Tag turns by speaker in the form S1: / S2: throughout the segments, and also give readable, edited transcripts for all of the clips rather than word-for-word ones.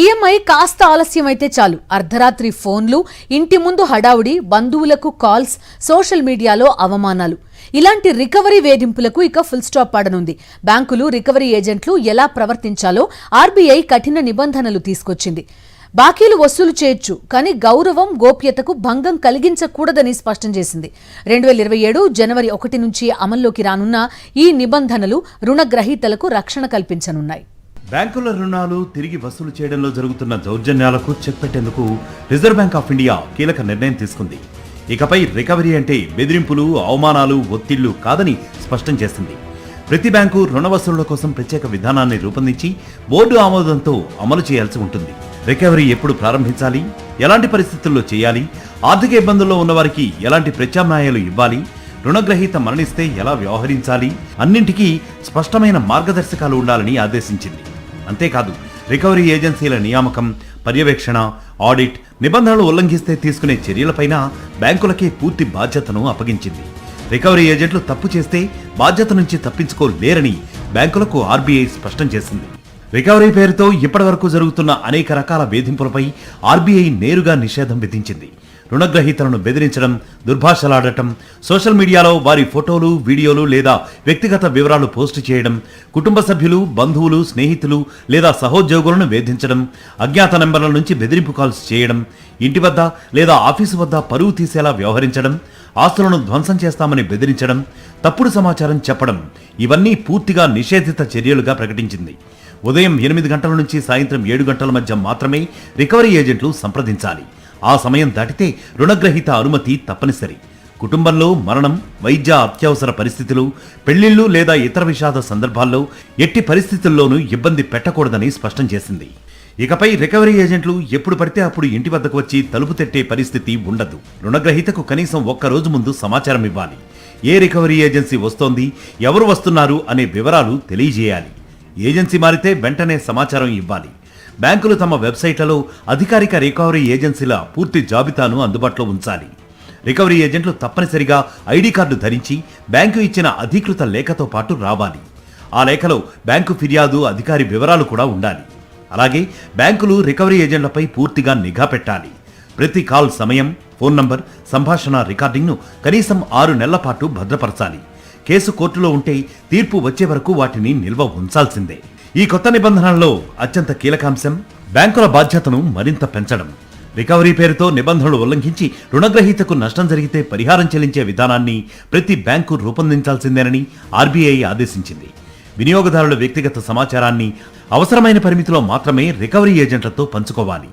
S1: EMI కాస్త ఆలస్యమైతే చాలు అర్ధరాత్రి ఫోన్లు, ఇంటి ముందు హడావుడి, బంధువులకు కాల్స్, సోషల్ మీడియాలో అవమానాలు. ఇలాంటి రికవరీ వేధింపులకు ఇక ఫుల్ స్టాప్ పడనుంది. బ్యాంకులు, రికవరీ ఏజెంట్లు ఎలా ప్రవర్తించాలో ఆర్బీఐ కఠిన నిబంధనలు తీసుకొచ్చింది. బాకీలు వసూలు చేయొచ్చు, కానీ గౌరవం, గోప్యతకు భంగం కలిగించకూడదని స్పష్టం చేసింది. 2027 జనవరి 1 నుంచి అమల్లోకి రానున్న ఈ నిబంధనలు రుణగ్రహీతలకు రక్షణ కల్పించనున్నాయి.
S2: బ్యాంకుల రుణాలు తిరిగి వసూలు చేయడంలో జరుగుతున్న దౌర్జన్యాలకు చెక్ పెట్టేందుకు రిజర్వ్ బ్యాంక్ ఆఫ్ ఇండియా కీలక నిర్ణయం తీసుకుంది. ఇకపై రికవరీ అంటే బెదిరింపులు, అవమానాలు, ఒత్తిళ్లు కాదని స్పష్టం చేసింది. ప్రతి బ్యాంకు రుణ వసూళ్ల కోసం ప్రత్యేక విధానాన్ని రూపొందించి బోర్డు ఆమోదంతో అమలు చేయాల్సి ఉంటుంది. రికవరీ ఎప్పుడు ప్రారంభించాలి, ఎలాంటి పరిస్థితుల్లో చేయాలి, ఆర్థిక ఇబ్బందుల్లో ఉన్నవారికి ఎలాంటి ప్రత్యామ్నాయాలు ఇవ్వాలి, రుణగ్రహీత మరణిస్తే ఎలా వ్యవహరించాలి, అన్నింటికీ స్పష్టమైన మార్గదర్శకాలు ఉండాలని ఆదేశించింది. అంతేకాదు, రికవరీ ఏజెన్సీల నియామకం, పర్యవేక్షణ, ఆడిట్, నిబంధనలు ఉల్లంఘిస్తే తీసుకునే చర్యలపైన బ్యాంకులకే పూర్తి బాధ్యతను అప్పగించింది. రికవరీ ఏజెంట్లు తప్పు చేస్తే బాధ్యత నుంచి తప్పించుకోలేరని బ్యాంకులకు ఆర్బీఐ స్పష్టం చేసింది. రికవరీ పేరుతో ఇప్పటివరకు జరుగుతున్న అనేక రకాల వేధింపులపై ఆర్బీఐ నేరుగా నిషేధం విధించింది. రుణగ్రహీతలను బెదిరించడం, దుర్భాషలాడటం, సోషల్ మీడియాలో వారి ఫోటోలు, వీడియోలు లేదా వ్యక్తిగత వివరాలు పోస్టు చేయడం, కుటుంబ సభ్యులు, బంధువులు, స్నేహితులు లేదా సహోద్యోగులను వేధించడం, అజ్ఞాత నెంబర్ల నుంచి బెదిరింపు కాల్స్ చేయడం, ఇంటి వద్ద లేదా ఆఫీసు వద్ద పరువు తీసేలా వ్యవహరించడం, ఆస్తులను ధ్వంసం చేస్తామని బెదిరించడం, తప్పుడు సమాచారం చెప్పడం, ఇవన్నీ పూర్తిగా నిషేధిత చర్యలుగా ప్రకటించింది. ఉదయం 8 గంటల నుంచి సాయంత్రం 7 గంటల మధ్య మాత్రమే రికవరీ ఏజెంట్లు సంప్రదించాలి. ఆ సమయం దాటితే రుణగ్రహీత అనుమతి తప్పనిసరి. కుటుంబంలో మరణం, వైద్య అత్యవసర పరిస్థితులు, పెళ్లిళ్లు లేదా ఇతర విషాద సందర్భాల్లో ఎట్టి పరిస్థితుల్లోనూ ఇబ్బంది పెట్టకూడదని స్పష్టం చేసింది. ఇకపై రికవరీ ఏజెంట్లు ఎప్పుడు పడితే అప్పుడు ఇంటి వద్దకు వచ్చి తలుపు తట్టే పరిస్థితి ఉండదు. రుణగ్రహీతకు కనీసం 1 రోజు ముందు సమాచారం ఇవ్వాలి. ఏ రికవరీ ఏజెన్సీ వస్తోంది, ఎవరు వస్తున్నారు అనే వివరాలు తెలియజేయాలి. ఏజెన్సీ మారితే వెంటనే సమాచారం ఇవ్వాలి. బ్యాంకులు తమ వెబ్సైట్లలో అధికారిక రికవరీ ఏజెన్సీల పూర్తి జాబితాను అందుబాటులో ఉంచాలి. రికవరీ ఏజెంట్లు తప్పనిసరిగా ఐడి కార్డు ధరించి బ్యాంకు ఇచ్చిన అధికృత లేఖతో పాటు రావాలి. ఆ లేఖలో బ్యాంకు ఫిర్యాదు అధికారి వివరాలు కూడా ఉండాలి. అలాగే బ్యాంకులు రికవరీ ఏజెంట్లపై పూర్తిగా నిఘా పెట్టాలి. ప్రతి కాల్ సమయం, ఫోన్ నంబర్, సంభాషణ రికార్డింగ్ను కనీసం 6 నెలల పాటు భద్రపరచాలి. కేసు కోర్టులో ఉంటే తీర్పు వచ్చే వరకు వాటిని నిల్వ ఉంచాల్సిందే. ఈ కొత్త నిబంధనల్లో అత్యంత కీలకాంశం బ్యాంకుల బాధ్యతను మరింత పెంచడం. రికవరీ పేరుతో నిబంధనలు ఉల్లంఘించి రుణగ్రహీతకు నష్టం జరిగితే పరిహారం చెల్లించే విధానాన్ని ప్రతి బ్యాంకు రూపొందించాల్సిందేనని ఆర్బీఐ ఆదేశించింది. వినియోగదారుల వ్యక్తిగత సమాచారాన్ని అవసరమైన పరిమితిలో మాత్రమే రికవరీ ఏజెంట్లతో పంచుకోవాలి.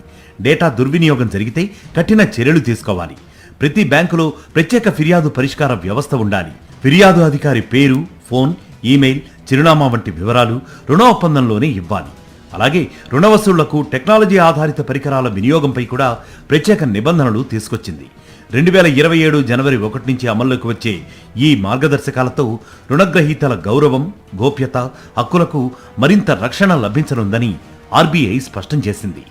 S2: డేటా దుర్వినియోగం జరిగితే కఠిన చర్యలు తీసుకోవాలి. ప్రతి బ్యాంకులో ప్రత్యేక ఫిర్యాదు పరిష్కార వ్యవస్థ ఉండాలి. ఫిర్యాదు అధికారి పేరు, ఫోన్, ఈమెయిల్, చిరునామా వంటి వివరాలు రుణ ఒప్పందంలోనే ఇవ్వాలి. అలాగే రుణ వసూళ్లకు టెక్నాలజీ ఆధారిత పరికరాల వినియోగంపై కూడా ప్రత్యేక నిబంధనలు తీసుకొచ్చింది. 2027 జనవరి 1 నుంచి అమల్లోకి వచ్చే ఈ మార్గదర్శకాలతో రుణగ్రహీతల గౌరవం, గోప్యత, హక్కులకు మరింత రక్షణ లభించనుందని ఆర్బీఐ స్పష్టం చేసింది.